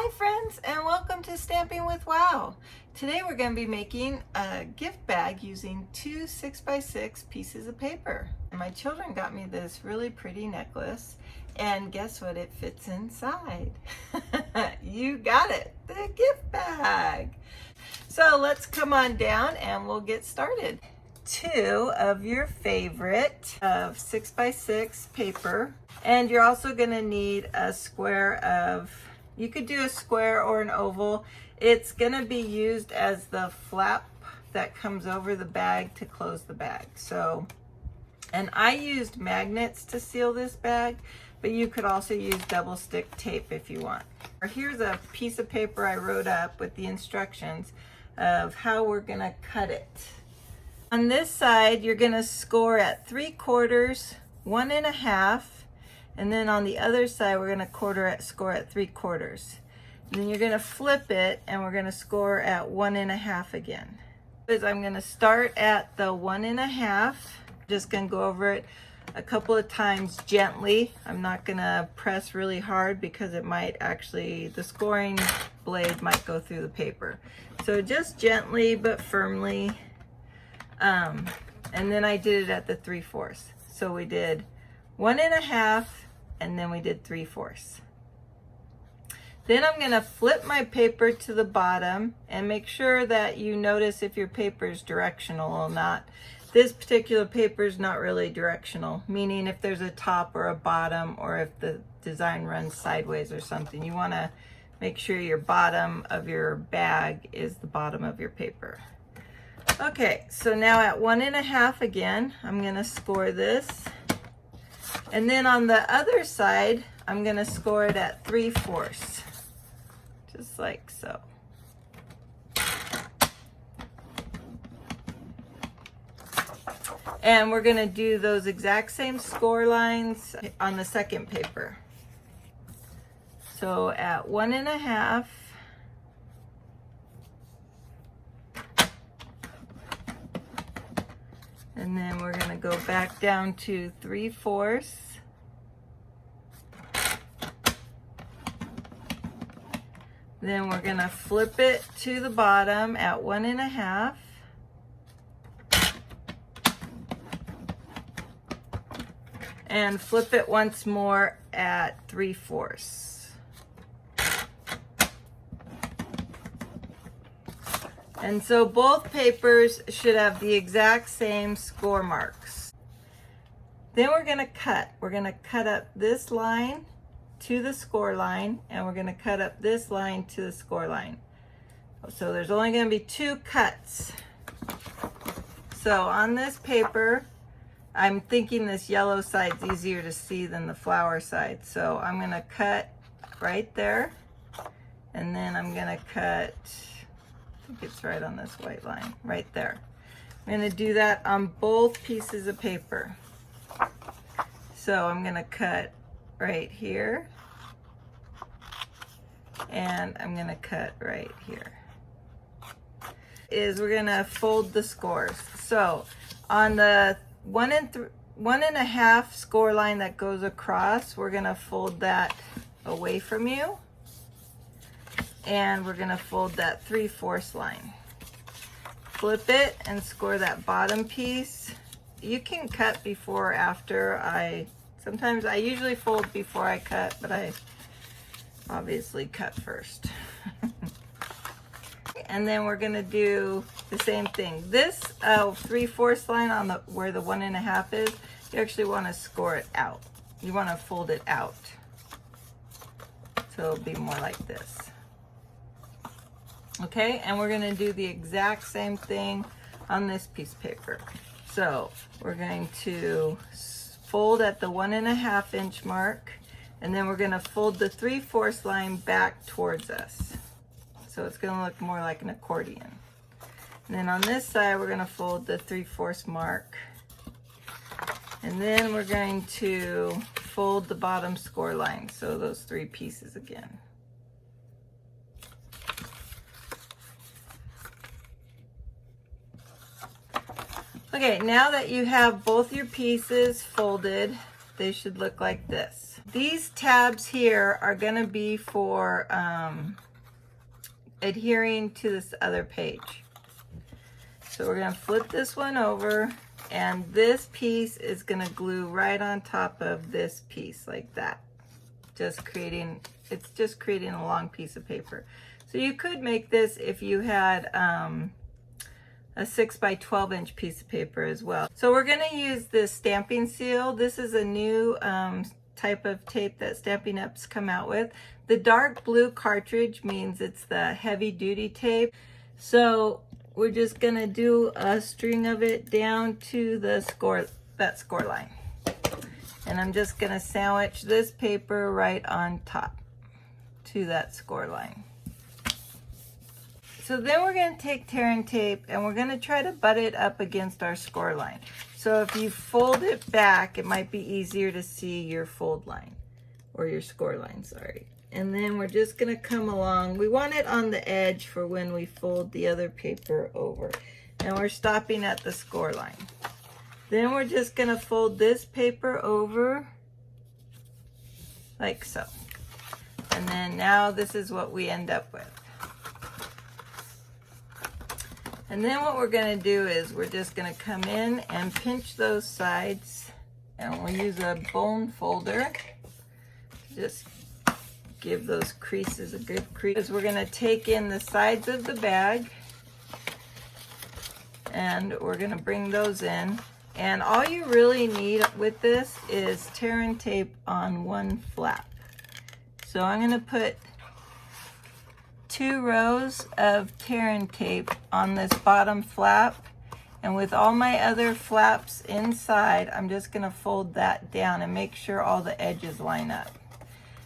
Hi friends, and welcome to Stamping with Wow. Today we're going to be making a gift bag using two 6x6 pieces of paper. And my children got me this really pretty necklace, and guess what it fits inside? You got it, the gift bag. So let's come on down and we'll get started. Two of your favorite of 6x6 paper, and you're also going to need a square of, you could do a square or an oval. It's going to be used as the flap that comes over the bag to close the bag. So, and I used magnets to seal this bag, but you could also use double stick tape if you want. Here's a piece of paper I wrote up with the instructions of how we're going to cut it. On this side, you're going to score at 3/4, 1 1/2, and then on the other side, we're going to score at 3/4. And then you're going to flip it, and we're going to score at 1 1/2 again. I'm going to start at the 1 1/2. Just going to go over it a couple of times gently. I'm not going to press really hard because it might actually, the scoring blade might go through the paper. So just gently but firmly. And then I did it at the 3/4. So we did 1 1/2, and then we did 3/4. Then I'm going to flip my paper to the bottom and make sure that you notice if your paper is directional or not. This particular paper is not really directional, meaning if there's a top or a bottom, or if the design runs sideways or something, you want to make sure your bottom of your bag is the bottom of your paper. Okay, so now at 1 1/2 again, I'm going to score this. And then on the other side, I'm going to score it at 3/4, just like so. And we're going to do those exact same score lines on the second paper. So at 1 1/2, and then we're going to go back down to 3/4. Then we're going to flip it to the bottom at 1 1/2. And flip it once more at 3/4. And so both papers should have the exact same score marks. Then we're going to cut. We're going to cut up this line to the score line, and we're going to cut up this line to the score line. So there's only going to be 2 cuts. So on this paper, I'm thinking this yellow side's easier to see than the flower side. So I'm going to cut right there, and then I'm going to cut, I think it's right on this white line, right there. I'm going to do that on both pieces of paper. So I'm going to cut right here, and I'm going to cut right here. We're going to fold the scores. So on the 1 1/2 score line that goes across, we're going to fold that away from you. And we're going to fold that 3/4 line. Flip it and score that bottom piece. You can cut before or after. Sometimes I usually fold before I cut, but I obviously cut first. And then we're going to do the same thing. This 3/4 line on where the 1 1/2 is, you actually want to score it out. You want to fold it out. So it'll be more like this. Okay, and we're going to do the exact same thing on this piece of paper. So we're going to fold at the 1 1/2 inch mark, and then we're going to fold the 3/4 line back towards us. So it's going to look more like an accordion. And then on this side, we're going to fold the 3/4 mark. And then we're going to fold the bottom score line. So those 3 pieces again. Okay, now that you have both your pieces folded, they should look like this. These tabs here are going to be for adhering to this other page. So we're going to flip this one over, and this piece is going to glue right on top of this piece like that. It's just creating a long piece of paper. So you could make this if you had a 6 by 12 inch piece of paper as well. So we're going to use this stamping seal. This is a new type of tape that Stampin' Up's come out with. The dark blue cartridge means it's the heavy duty tape. So we're just gonna do a string of it down to the score line. And I'm just gonna sandwich this paper right on top to that score line. So then we're gonna take tear and tape and we're gonna try to butt it up against our score line. So if you fold it back, it might be easier to see your fold line, or your score line, sorry. And then we're just gonna come along. We want it on the edge for when we fold the other paper over. And we're stopping at the score line. Then we're just gonna fold this paper over like so. And then now this is what we end up with. And then what we're gonna do is we're just gonna come in and pinch those sides, and we'll use a bone folder to just give those creases a good crease. We're gonna take in the sides of the bag and we're gonna bring those in. And all you really need with this is tear and tape on one flap. So I'm gonna put 2 rows of tear and tape on this bottom flap, and with all my other flaps inside, I'm just gonna fold that down and make sure all the edges line up.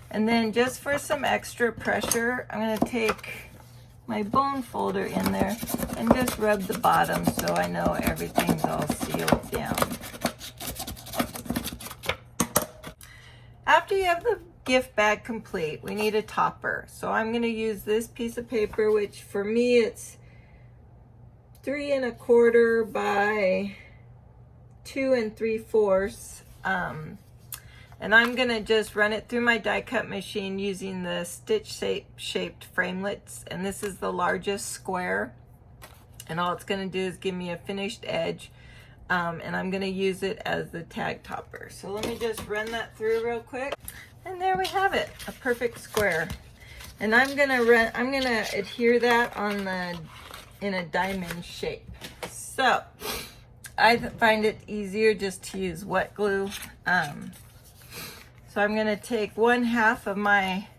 And then just for some extra pressure, I'm gonna take my bone folder in there and just rub the bottom so I know everything's all sealed down. After you have the gift bag complete, we need a topper. So I'm going to use this piece of paper, which for me it's 3 1/4 by 2 3/4. And I'm going to just run it through my die cut machine using the stitch shaped framelits. And this is the largest square. And all it's going to do is give me a finished edge. And I'm going to use it as the tag topper. So let me just run that through real quick. And there we have it, a perfect square. And I'm gonna adhere that in a diamond shape. So I find it easier just to use wet glue. So I'm gonna take 1/2 of my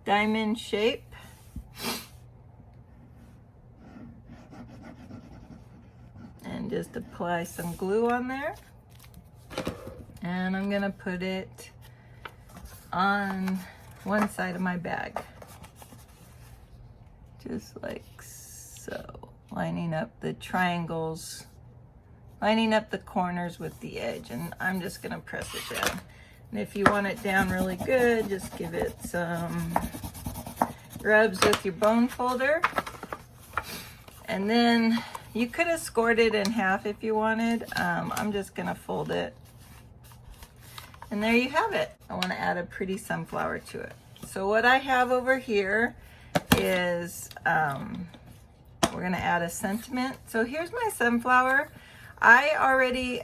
diamond shape and just apply some glue on there. And I'm gonna put it on one side of my bag, just like so, lining up the triangles, lining up the corners with the edge, and I'm just gonna press it down. And if you want it down really good, just give it some rubs with your bone folder. And then you could have scored it in half if you wanted. I'm just gonna fold it. And there you have it. I want to add a pretty sunflower to it. So what I have over here is, we're going to add a sentiment. So here's my sunflower. I already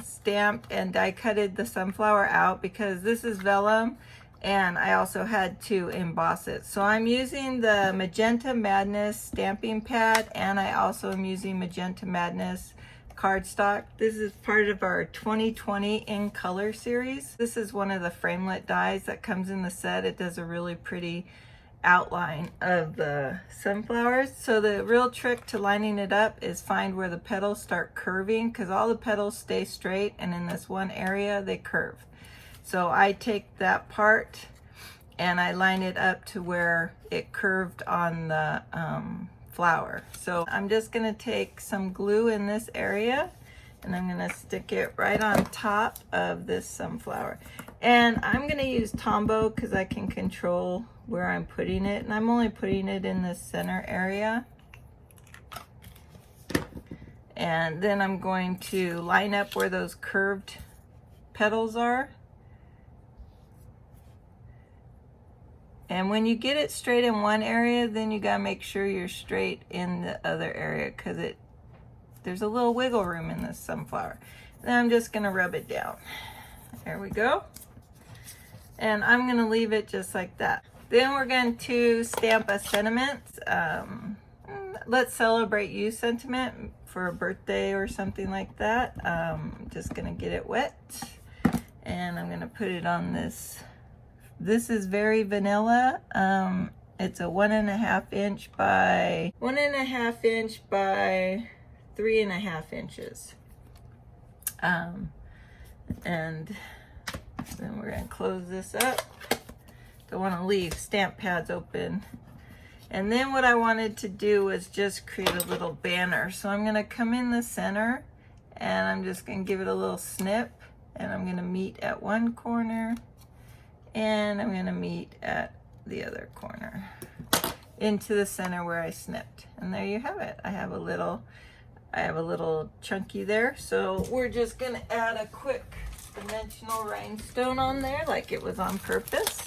stamped and die cutted the sunflower out because this is vellum, and I also had to emboss it. So I'm using the Magenta Madness stamping pad, and I also am using Magenta Madness cardstock. This is part of our 2020 in color series. This is one of the framelit dies that comes in the set. It does a really pretty outline of the sunflowers. So the real trick to lining it up is find where the petals start curving, because all the petals stay straight and in this one area they curve. So I take that part and I line it up to where it curved on the flower. So I'm just going to take some glue in this area and I'm going to stick it right on top of this sunflower. And I'm going to use Tombow because I can control where I'm putting it, and I'm only putting it in the center area. And then I'm going to line up where those curved petals are And when you get it straight in one area, then you gotta make sure you're straight in the other area, because there's a little wiggle room in this sunflower. Then I'm just gonna rub it down. There we go. And I'm gonna leave it just like that. Then we're going to stamp a sentiment. Let's celebrate you sentiment for a birthday or something like that. Just gonna get it wet. And I'm gonna put it on this. This is very vanilla. It's a 1.5 inch by 1.5 inch by 3.5 inches. And then we're gonna close this up. Don't want to leave stamp pads open. And then what I wanted to do was just create a little banner. So I'm gonna come in the center and I'm just gonna give it a little snip, and I'm gonna meet at one corner and I'm gonna meet at the other corner into the center where I snipped. And there you have it. I have a little chunky there. So we're just gonna add a quick dimensional rhinestone on there like it was on purpose.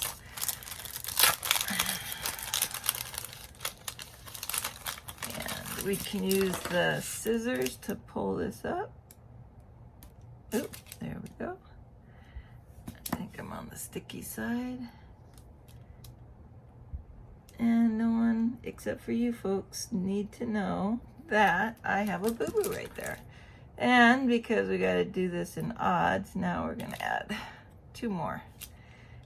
And we can use the scissors to pull this up. Oh, there we go. I think I'm on the sticky side. And no one except for you folks need to know that I have a boo-boo right there. And because we got to do this in odds, now we're going to add 2 more,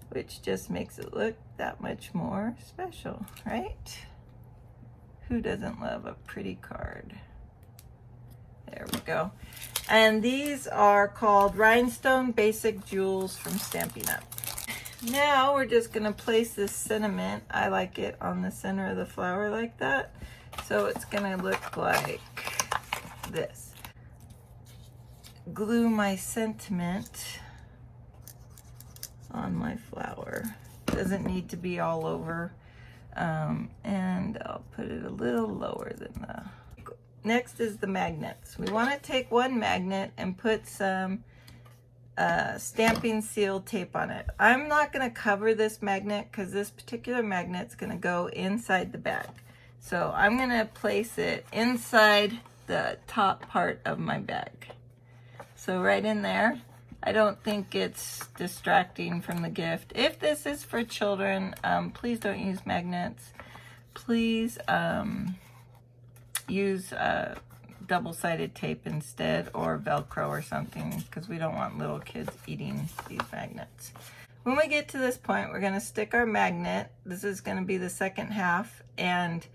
which just makes it look that much more special, right? Who doesn't love a pretty card? There we go. And these are called Rhinestone Basic Jewels from Stampin' Up. Now we're just gonna place this sentiment. I like it on the center of the flower like that. So it's gonna look like this. Glue my sentiment on my flower. Doesn't need to be all over. And I'll put it a little lower than the... Next is the magnets. We want to take one magnet and put some stamping seal tape on it. I'm not going to cover this magnet because this particular magnet's going to go inside the bag. So I'm going to place it inside the top part of my bag. So right in there. I don't think it's distracting from the gift. If this is for children, please don't use magnets. Please use double-sided tape instead, or Velcro or something, because we don't want little kids eating these magnets. When we get to this point, we're going to stick our magnet. This is going to be the second half, and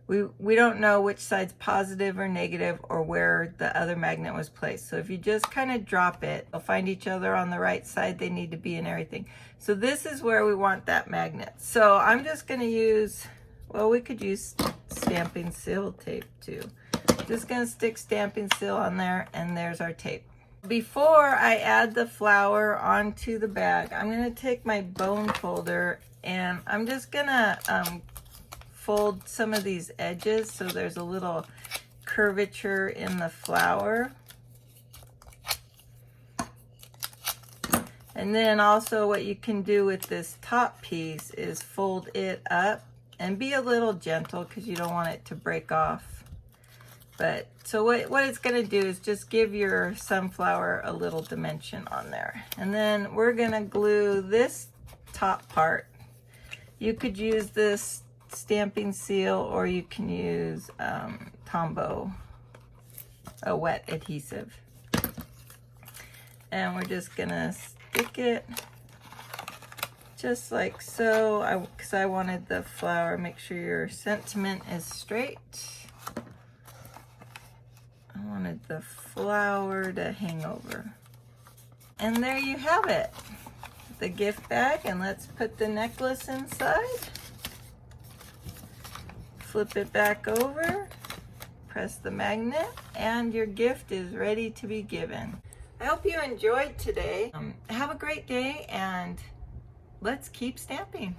we don't know which side's positive or negative or where the other magnet was placed. So if you just kind of drop it, they'll find each other on the right side they need to be and everything. So this is where we want that magnet. So I'm just going to use, well, we could use stamping seal tape too. Just going to stick stamping seal on there, and there's our tape. Before I add the flower onto the bag, I'm going to take my bone folder and I'm just going to fold some of these edges so there's a little curvature in the flower. And then also what you can do with this top piece is fold it up and be a little gentle because you don't want it to break off. But so what it's going to do is just give your sunflower a little dimension on there. And then we're going to glue this top part. You could use this stamping seal, or you can use Tombow, a wet adhesive. And we're just gonna stick it just like so, because I wanted the flower, make sure your sentiment is straight. I wanted the flower to hang over. And there you have it, the gift bag. And let's put the necklace inside. Flip it back over, press the magnet, and your gift is ready to be given. I hope you enjoyed today. Have a great day, and let's keep stamping.